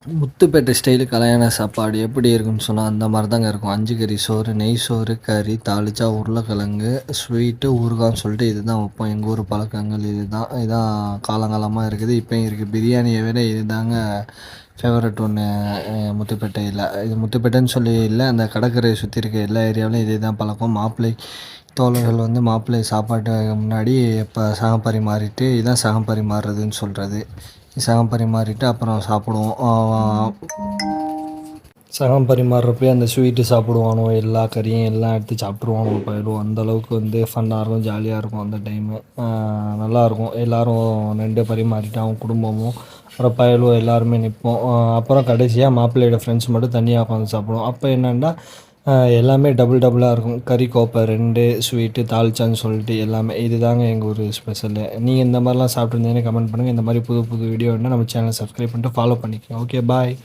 Muthupettai style கல்யாண சாப்பாடு எப்படி இருக்குன்னு சொன்னால் அந்த மாதிரி தாங்க இருக்கும். 5 கறி சோறு, நெய் சோறு, கறி, தாளிச்சா உருளைக்கிழங்கு, ஸ்வீட்டு, ஊறுகான்னு சொல்லிட்டு இதுதான் வைப்போம். எங்கள் ஊர் பழக்கங்கள் இதுதான். இதான் காலங்காலமாக இருக்குது. இப்பயும் இருக்குது. பிரியாணியை விட இதுதாங்க ஃபேவரட் ஒன்று முத்துப்பேட்டையில். இது முத்துப்பேட்டைன்னு சொல்லி இல்லை, அந்த கடற்கரையை சுற்றி இருக்க எல்லா ஏரியாவிலும் இதே தான் பழக்கம். மாப்பிள்ளை தோழர்கள் வந்து மாப்பிள்ளை சாப்பாட்டுக்கு முன்னாடி இப்போ சகம் பரிமாறிட்டு இதான் சகம் பரிமாறுறதுன்னு சொல்கிறது. சகம் பரிமாறிட்டு அப்புறம் சாப்பிடுவோம். சகம் பரிமாறுறப்பயே அந்த ஸ்வீட்டு சாப்பிடுவானோ, எல்லா கறியும் எல்லாம் எடுத்து சாப்பிட்ருவானோ போயிடுவோம். அந்தளவுக்கு வந்து ஃபன்னாக இருக்கும், ஜாலியாக இருக்கும் அந்த டைமு. நல்லாயிருக்கும். எல்லோரும் நின்று பரிமாறிட்டு அவங்க குடும்பமும் அப்புறம் பயலும் எல்லாருமே நிற்போம். அப்புறம் கடைசியாக மாப்பிள்ளையோட ஃப்ரெண்ட்ஸ் மட்டும் தனியாக உட்காந்து சாப்பிடுவோம். அப்போ என்னென்னா எல்லாமே டபுள் டபுளாக இருக்கும். கறி கோப்பை 2, ஸ்வீட்டு, தாளிச்சான்னு சொல்லிட்டு எல்லாமே. இது தாங்க எங்கள் ஊர் ஸ்பெஷலு. நீங்கள் இந்த மாதிரிலாம் சாப்பிட்ருந்தீங்கன்னு கமெண்ட் பண்ணுங்கள். இந்த மாதிரி புது புது வீடியோ வேணுன்னா நம்ம சேனலை சப்ஸ்கிரைப் பண்ணிட்டு ஃபாலோ பண்ணிக்கோங்க. ஓகே, பாய்.